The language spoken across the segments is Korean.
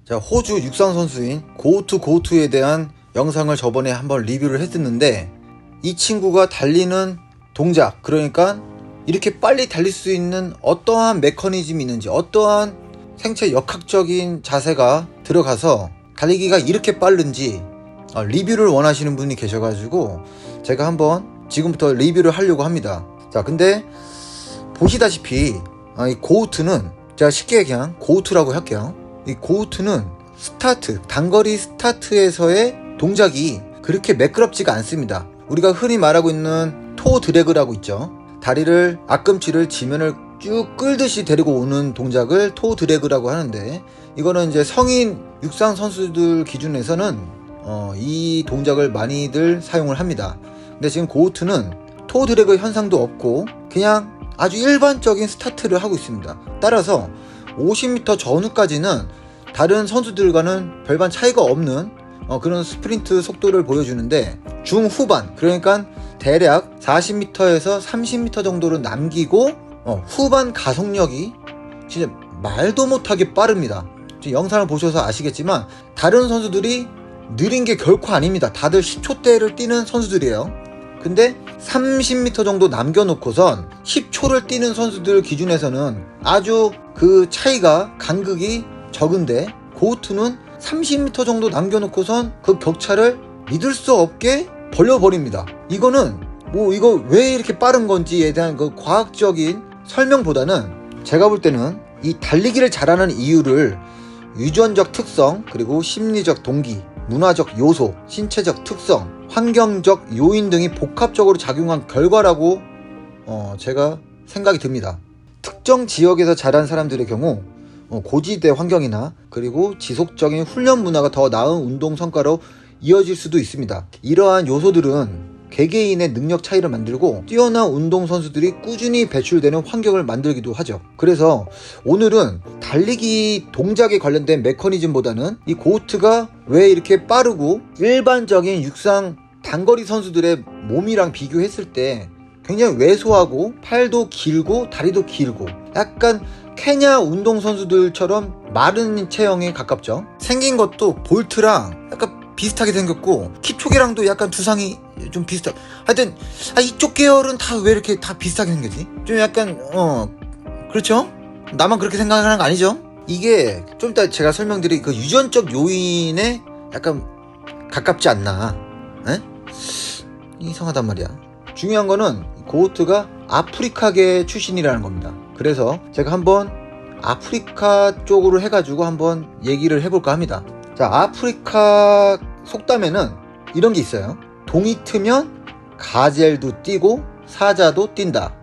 자, 호주 육상 선수인 고우투에 대한 영상을 저번에 한번 리뷰를 했었는데, 이 친구가 달리는 동작, 그러니까 이렇게 빨리 달릴 수 있는 어떠한 메커니즘이 있는지, 어떠한 생체 역학적인 자세가 들어가서 달리기가 이렇게 빠른지 리뷰를 원하시는 분이 계셔가지고 제가 한번 지금부터 리뷰를 하려고 합니다. 자, 근데 보시다시피 이 고우투는, 제가 쉽게 그냥 고우투라고 할게요. 이 고우투는 스타트, 단거리 스타트에서의 동작이 그렇게 매끄럽지가 않습니다. 우리가 흔히 말하고 있는 토 드래그라고 있죠. 다리를, 앞꿈치를 지면을 쭉 끌듯이 데리고 오는 동작을 토 드래그라고 하는데, 이거는 이제 성인 육상 선수들 기준에서는 이 동작을 많이들 사용을 합니다. 근데 지금 고우투는 토 드래그 현상도 없고 그냥 아주 일반적인 스타트를 하고 있습니다. 따라서 50m 전후까지는 다른 선수들과는 별반 차이가 없는 그런 스프린트 속도를 보여주는데, 중후반, 그러니까 대략 40m에서 30m 정도를 남기고 후반 가속력이 진짜 말도 못하게 빠릅니다. 지금 영상을 보셔서 아시겠지만 다른 선수들이 느린 게 결코 아닙니다. 다들 10초대를 뛰는 선수들이에요. 근데 30m 정도 남겨놓고선 10초를 뛰는 선수들 기준에서는 아주 그 차이가, 간극이 적은데, 고우투는 30m 정도 남겨놓고선 그 격차를 믿을 수 없게 벌려버립니다. 이거는 이거 왜 이렇게 빠른 건지에 대한 그 과학적인 설명보다는 제가 볼 때는 이 달리기를 잘하는 이유를 유전적 특성, 그리고 심리적 동기, 문화적 요소, 신체적 특성, 환경적 요인 등이 복합적으로 작용한 결과라고 제가 생각이 듭니다. 특정 지역에서 자란 사람들의 경우 고지대 환경이나 그리고 지속적인 훈련 문화가 더 나은 운동 성과로 이어질 수도 있습니다. 이러한 요소들은 개개인의 능력 차이를 만들고 뛰어난 운동선수들이 꾸준히 배출되는 환경을 만들기도 하죠. 그래서 오늘은 달리기 동작에 관련된 메커니즘보다는 이 고우투가 왜 이렇게 빠르고 일반적인 육상 단거리 선수들의 몸이랑 비교했을 때 굉장히 왜소하고 팔도 길고 다리도 길고 약간 케냐 운동선수들처럼 마른 체형에 가깝죠. 생긴 것도 볼트랑 약간 비슷하게 생겼고 킵초게랑도 약간 두상이 좀 비슷하. 하여튼 이쪽 계열은 다 왜 이렇게 다 비슷하게 생겼지? 좀 약간 그렇죠? 나만 그렇게 생각하는 거 아니죠? 이게 좀 이따 제가 설명드릴 그 유전적 요인에 약간 가깝지 않나? 에? 이상하단 말이야. 중요한 거는 고우투가 아프리카계 출신이라는 겁니다. 그래서 제가 한번 아프리카 쪽으로 해가지고 한번 얘기를 해볼까 합니다. 자, 아프리카 속담에는 이런 게 있어요. 동이 트면 가젤도 뛰고 사자도 뛴다.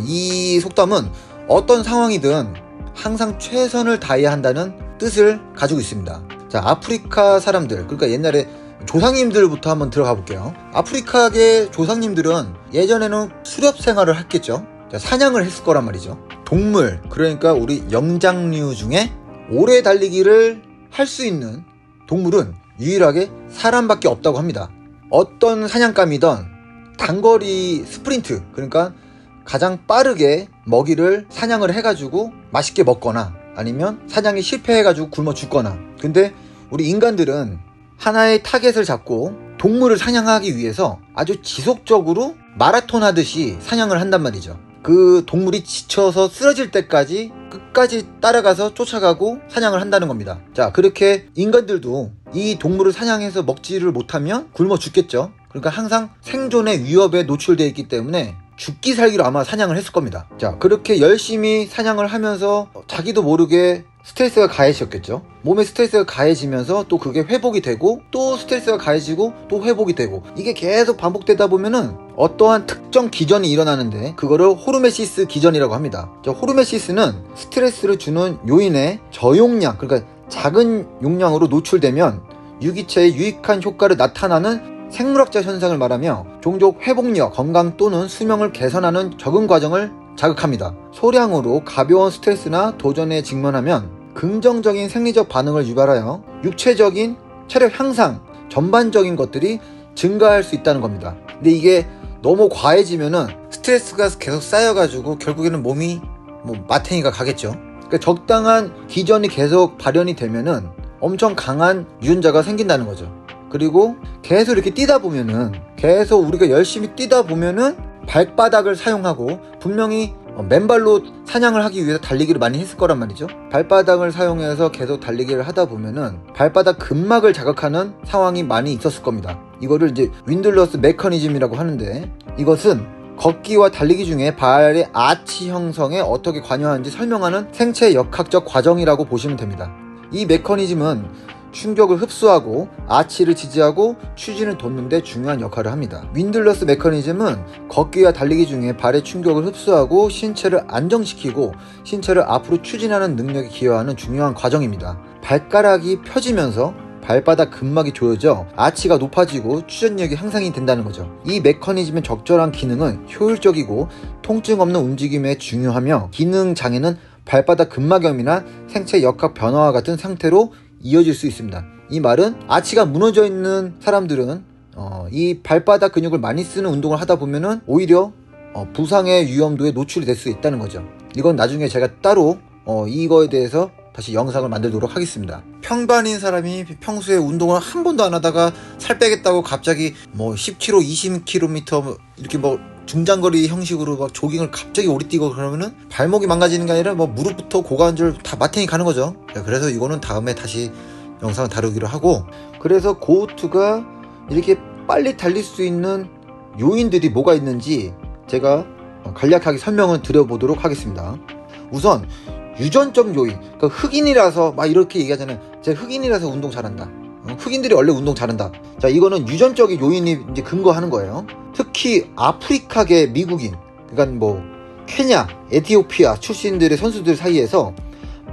이 속담은 어떤 상황이든 항상 최선을 다해야 한다는 뜻을 가지고 있습니다. 자, 아프리카 사람들, 그러니까 옛날에 조상님들부터 한번 들어가 볼게요. 아프리카계 조상님들은 예전에는 수렵 생활을 했겠죠. 자, 사냥을 했을 거란 말이죠. 동물, 그러니까 우리 영장류 중에 오래 달리기를 할 수 있는 동물은 유일하게 사람밖에 없다고 합니다. 어떤 사냥감이든 단거리 스프린트, 그러니까 가장 빠르게 먹이를 사냥을 해가지고 맛있게 먹거나 아니면 사냥이 실패해가지고 굶어 죽거나. 근데 우리 인간들은 하나의 타겟을 잡고 동물을 사냥하기 위해서 아주 지속적으로 마라톤 하듯이 사냥을 한단 말이죠. 그 동물이 지쳐서 쓰러질 때까지 끝까지 따라가서 쫓아가고 사냥을 한다는 겁니다. 자, 그렇게 인간들도 이 동물을 사냥해서 먹지를 못하면 굶어 죽겠죠. 그러니까 항상 생존의 위협에 노출되어 있기 때문에 죽기 살기로 아마 사냥을 했을 겁니다. 자, 그렇게 열심히 사냥을 하면서 자기도 모르게 스트레스가 가해졌겠죠. 몸에 스트레스가 가해지면서 또 그게 회복이 되고 또 스트레스가 가해지고 또 회복이 되고, 이게 계속 반복되다 보면은 어떠한 특정 기전이 일어나는데 그거를 호르메시스 기전이라고 합니다. 저 호르메시스는 스트레스를 주는 요인의 저용량, 그러니까 작은 용량으로 노출되면 유기체의 유익한 효과를 나타나는 생물학적 현상을 말하며 종족 회복력, 건강 또는 수명을 개선하는 적응 과정을 자극합니다. 소량으로 가벼운 스트레스나 도전에 직면하면 긍정적인 생리적 반응을 유발하여 육체적인 체력 향상, 전반적인 것들이 증가할 수 있다는 겁니다. 근데 이게 너무 과해지면은 스트레스가 계속 쌓여가지고 결국에는 몸이 마탱이가 가겠죠. 그러니까 적당한 기전이 계속 발현이 되면은 엄청 강한 유전자가 생긴다는 거죠. 그리고 계속 이렇게 뛰다 보면은, 계속 우리가 열심히 뛰다 보면은 발바닥을 사용하고, 분명히 맨발로 사냥을 하기 위해서 달리기를 많이 했을 거란 말이죠. 발바닥을 사용해서 계속 달리기를 하다 보면은 발바닥 근막을 자극하는 상황이 많이 있었을 겁니다. 이거를 이제 윈들러스 메커니즘이라고 하는데, 이것은 걷기와 달리기 중에 발의 아치 형성에 어떻게 관여하는지 설명하는 생체 역학적 과정이라고 보시면 됩니다. 이 메커니즘은 충격을 흡수하고 아치를 지지하고 추진을 돋는 데 중요한 역할을 합니다. 윈들러스 메커니즘은 걷기와 달리기 중에 발의 충격을 흡수하고 신체를 안정시키고 신체를 앞으로 추진하는 능력에 기여하는 중요한 과정입니다. 발가락이 펴지면서 발바닥 근막이 조여져 아치가 높아지고 추진력이 향상이 된다는 거죠. 이 메커니즘의 적절한 기능은 효율적이고 통증 없는 움직임에 중요하며, 기능 장애는 발바닥 근막염이나 생체 역학 변화와 같은 상태로 이어질 수 있습니다. 이 말은 아치가 무너져 있는 사람들은 이 발바닥 근육을 많이 쓰는 운동을 하다 보면은 오히려 부상의 위험도에 노출이 될 수 있다는 거죠. 이건 나중에 제가 따로 이거에 대해서 다시 영상을 만들도록 하겠습니다. 평반인 사람이 평소에 운동을 한 번도 안 하다가 살 빼겠다고 갑자기 10km, 20km 이렇게 중장거리 형식으로 막 조깅을 갑자기 오래 뛰고 그러면은 발목이 망가지는 게 아니라 무릎부터 고관절 다 마탱이 가는 거죠. 그래서 이거는 다음에 다시 영상을 다루기로 하고, 그래서 고우투가 이렇게 빨리 달릴 수 있는 요인들이 뭐가 있는지 제가 간략하게 설명을 드려보도록 하겠습니다. 우선 유전적 요인, 그러니까 흑인이라서 막 이렇게 얘기하잖아요. 제가 흑인이라서 운동 잘한다, 흑인들이 원래 운동 잘한다. 자, 이거는 유전적인 요인이 이제 근거하는 거예요. 특히 아프리카계 미국인, 그러니까 케냐, 에티오피아 출신들의 선수들 사이에서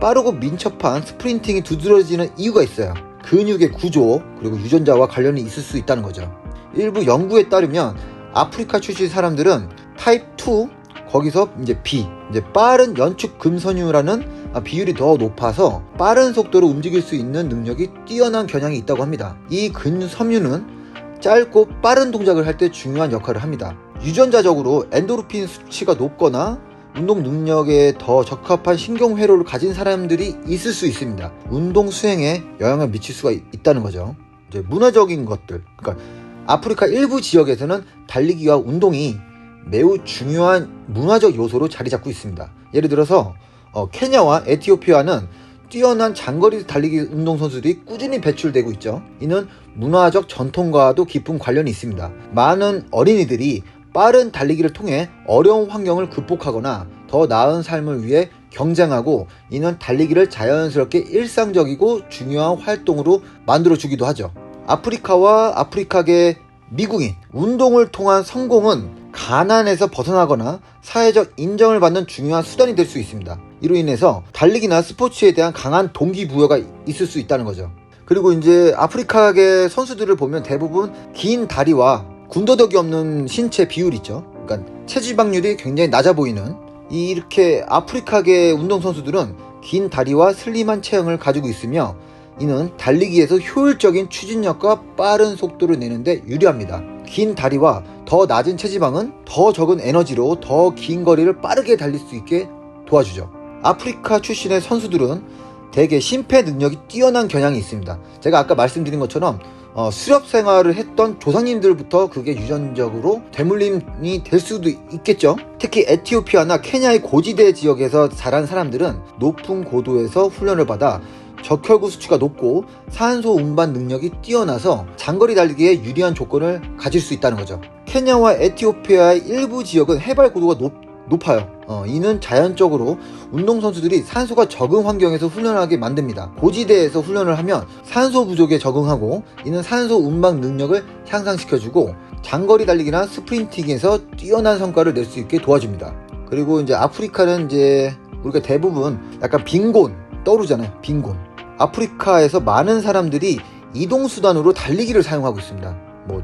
빠르고 민첩한 스프린팅이 두드러지는 이유가 있어요. 근육의 구조 그리고 유전자와 관련이 있을 수 있다는 거죠. 일부 연구에 따르면 아프리카 출신 사람들은 타입 2, 거기서 이제 B, 이제 빠른 연축 금선유라는 비율이 더 높아서 빠른 속도로 움직일 수 있는 능력이 뛰어난 겨냥이 있다고 합니다. 이 근섬유는 짧고 빠른 동작을 할 때 중요한 역할을 합니다. 유전자적으로 엔도르핀 수치가 높거나 운동 능력에 더 적합한 신경회로를 가진 사람들이 있을 수 있습니다. 운동 수행에 영향을 미칠 수가 있다는 거죠. 이제 문화적인 것들, 그러니까 아프리카 일부 지역에서는 달리기와 운동이 매우 중요한 문화적 요소로 자리 잡고 있습니다. 예를 들어서 케냐와 에티오피아는 뛰어난 장거리 달리기 운동선수들이 꾸준히 배출되고 있죠. 이는 문화적 전통과도 깊은 관련이 있습니다. 많은 어린이들이 빠른 달리기를 통해 어려운 환경을 극복하거나 더 나은 삶을 위해 경쟁하고, 이는 달리기를 자연스럽게 일상적이고 중요한 활동으로 만들어주기도 하죠. 아프리카와 아프리카계 미국인, 운동을 통한 성공은 가난에서 벗어나거나 사회적 인정을 받는 중요한 수단이 될 수 있습니다. 이로 인해서 달리기나 스포츠에 대한 강한 동기부여가 있을 수 있다는 거죠. 그리고 이제 아프리카계 선수들을 보면 대부분 긴 다리와 군더더기 없는 신체 비율이 있죠. 그러니까 체지방률이 굉장히 낮아 보이는, 이렇게 아프리카계 운동선수들은 긴 다리와 슬림한 체형을 가지고 있으며, 이는 달리기에서 효율적인 추진력과 빠른 속도를 내는데 유리합니다. 긴 다리와 더 낮은 체지방은 더 적은 에너지로 더 긴 거리를 빠르게 달릴 수 있게 도와주죠. 아프리카 출신의 선수들은 대개 심폐 능력이 뛰어난 겨냥이 있습니다. 제가 아까 말씀드린 것처럼 수렵 생활을 했던 조상님들부터 그게 유전적으로 되물림이 될 수도 있겠죠. 특히 에티오피아나 케냐의 고지대 지역에서 자란 사람들은 높은 고도에서 훈련을 받아 적혈구 수치가 높고 산소 운반 능력이 뛰어나서 장거리 달리기에 유리한 조건을 가질 수 있다는 거죠. 케냐와 에티오피아의 일부 지역은 해발 고도가 높아요. 이는 자연적으로 운동선수들이 산소가 적은 환경에서 훈련하게 만듭니다. 고지대에서 훈련을 하면 산소 부족에 적응하고, 이는 산소 운반 능력을 향상시켜주고 장거리 달리기나 스프린팅에서 뛰어난 성과를 낼 수 있게 도와줍니다. 그리고 이제 아프리카는 이제 우리가 대부분 약간 빈곤 떠오르잖아요. 빈곤. 아프리카에서 많은 사람들이 이동수단으로 달리기를 사용하고 있습니다.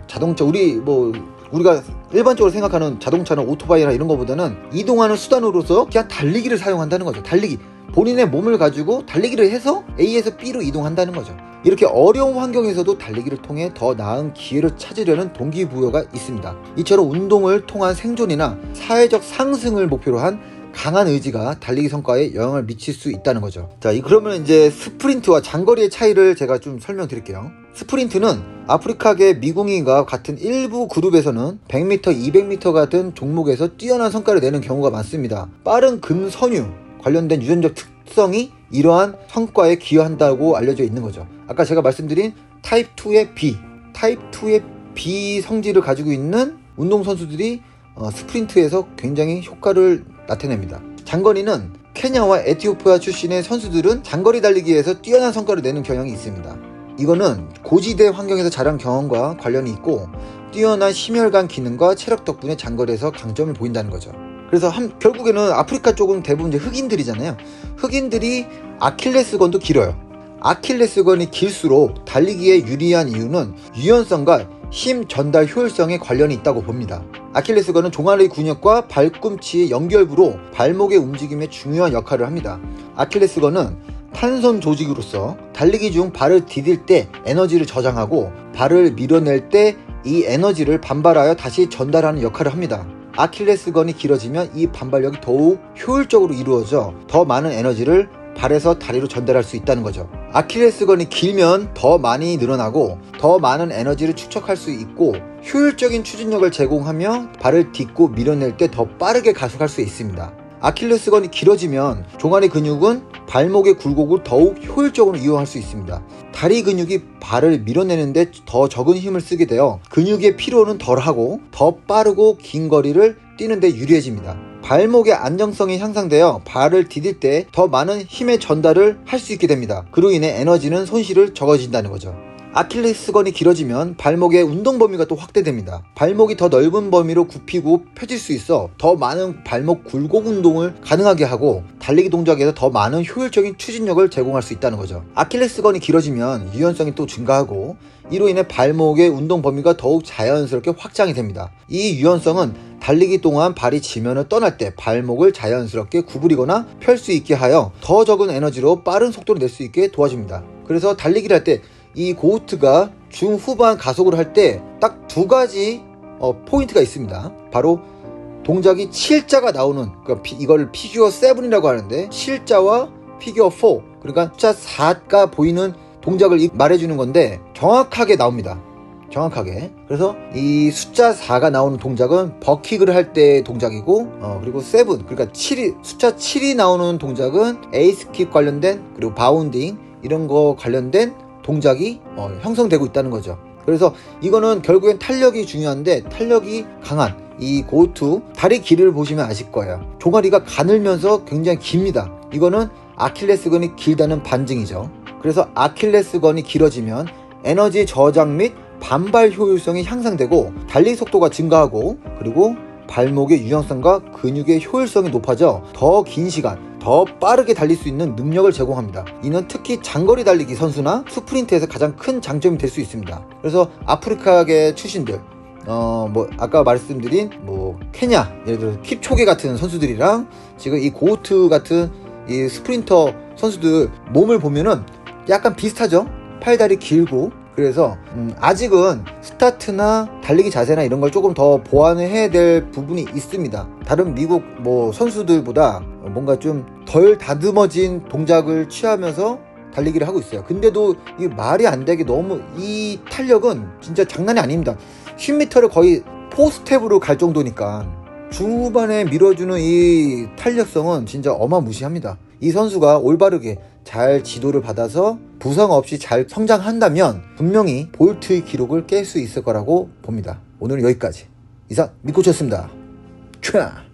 자동차, 우리가 일반적으로 생각하는 자동차나 오토바이나 이런 거보다는 이동하는 수단으로서 그냥 달리기를 사용한다는 거죠. 달리기. 본인의 몸을 가지고 달리기를 해서 A에서 B로 이동한다는 거죠. 이렇게 어려운 환경에서도 달리기를 통해 더 나은 기회를 찾으려는 동기부여가 있습니다. 이처럼 운동을 통한 생존이나 사회적 상승을 목표로 한 강한 의지가 달리기 성과에 영향을 미칠 수 있다는 거죠. 자, 그러면 이제 스프린트와 장거리의 차이를 제가 좀 설명드릴게요. 스프린트는 아프리카계 미궁이가 같은 일부 그룹에서는 100m, 200m 같은 종목에서 뛰어난 성과를 내는 경우가 많습니다. 빠른 금선유 관련된 유전적 특성이 이러한 성과에 기여한다고 알려져 있는 거죠. 아까 제가 말씀드린 타입 2의 B 성질을 가지고 있는 운동선수들이 스프린트에서 굉장히 효과를 나타냅니다. 장거리는 케냐와 에티오피아 출신의 선수들은 장거리 달리기에서 뛰어난 성과를 내는 경향이 있습니다. 이거는 고지대 환경에서 자란 경험과 관련이 있고 뛰어난 심혈관 기능과 체력 덕분에 장거리에서 강점을 보인다는 거죠. 그래서 결국에는 아프리카 쪽은 대부분 이제 흑인들이잖아요. 흑인들이 아킬레스건도 길어요. 아킬레스건이 길수록 달리기에 유리한 이유는 유연성과 힘 전달 효율성에 관련이 있다고 봅니다. 아킬레스건은 종아리 근육과 발꿈치의 연결부로 발목의 움직임에 중요한 역할을 합니다. 아킬레스건은 탄선 조직으로서 달리기 중 발을 디딜 때 에너지를 저장하고 발을 밀어낼 때 이 에너지를 반발하여 다시 전달하는 역할을 합니다. 아킬레스건이 길어지면 이 반발력이 더욱 효율적으로 이루어져 더 많은 에너지를 발에서 다리로 전달할 수 있다는 거죠. 아킬레스건이 길면 더 많이 늘어나고 더 많은 에너지를 축적할 수 있고 효율적인 추진력을 제공하며 발을 딛고 밀어낼 때 더 빠르게 가속할 수 있습니다. 아킬레스건이 길어지면 종아리 근육은 발목의 굴곡을 더욱 효율적으로 이용할 수 있습니다. 다리 근육이 발을 밀어내는데 더 적은 힘을 쓰게 되어 근육의 피로는 덜하고 더 빠르고 긴 거리를 뛰는데 유리해집니다. 발목의 안정성이 향상되어 발을 디딜 때 더 많은 힘의 전달을 할 수 있게 됩니다. 그로 인해 에너지는 손실을 적어진다는 거죠. 아킬레스건이 길어지면 발목의 운동 범위가 또 확대됩니다. 발목이 더 넓은 범위로 굽히고 펴질 수 있어 더 많은 발목 굴곡 운동을 가능하게 하고 달리기 동작에서 더 많은 효율적인 추진력을 제공할 수 있다는 거죠. 아킬레스건이 길어지면 유연성이 또 증가하고 이로 인해 발목의 운동 범위가 더욱 자연스럽게 확장이 됩니다. 이 유연성은 달리기 동안 발이 지면을 떠날 때 발목을 자연스럽게 구부리거나 펼 수 있게 하여 더 적은 에너지로 빠른 속도를 낼 수 있게 도와줍니다. 그래서 달리기를 할 때 이 고우트가 중후반 가속을 할 때 딱 두 가지 포인트가 있습니다. 바로 동작이 7자가 나오는, 그러니까 이걸 피규어 7이라고 하는데 7자와 피규어 4, 그러니까 숫자 4가 보이는 동작을 말해주는 건데 정확하게 나옵니다. 정확하게. 그래서 이 숫자 4가 나오는 동작은 버킥을 할 때 동작이고 그리고 7, 그러니까 숫자 7이 나오는 동작은 에이스킥 관련된, 그리고 바운딩 이런 거 관련된 동작이 형성되고 있다는 거죠. 그래서 이거는 결국엔 탄력이 중요한데 탄력이 강한 이 고우투 다리 길이를 보시면 아실 거예요. 종아리가 가늘면서 굉장히 깁니다. 이거는 아킬레스건이 길다는 반증이죠. 그래서 아킬레스건이 길어지면 에너지 저장 및 반발 효율성이 향상되고 달리기 속도가 증가하고 그리고 발목의 유연성과 근육의 효율성이 높아져 더 긴 시간 더 빠르게 달릴 수 있는 능력을 제공합니다. 이는 특히 장거리 달리기 선수나 스프린트에서 가장 큰 장점이 될 수 있습니다. 그래서 아프리카계 출신들 아까 말씀드린 케냐, 예를 들어 킵초게 같은 선수들이랑 지금 이 고우트 같은 이 스프린터 선수들 몸을 보면은 약간 비슷하죠? 팔다리 길고. 그래서 아직은 스타트나 달리기 자세나 이런 걸 조금 더 보완을 해야 될 부분이 있습니다. 다른 미국 선수들보다 뭔가 좀 덜 다듬어진 동작을 취하면서 달리기를 하고 있어요. 근데도 이 말이 안 되게 너무 이 탄력은 진짜 장난이 아닙니다. 10m를 거의 4스텝으로 갈 정도니까 중후반에 밀어주는 이 탄력성은 진짜 어마무시합니다. 이 선수가 올바르게 잘 지도를 받아서 부상 없이 잘 성장한다면 분명히 볼트의 기록을 깰 수 있을 거라고 봅니다. 오늘은 여기까지. 이상 미코치였습니다. 촤!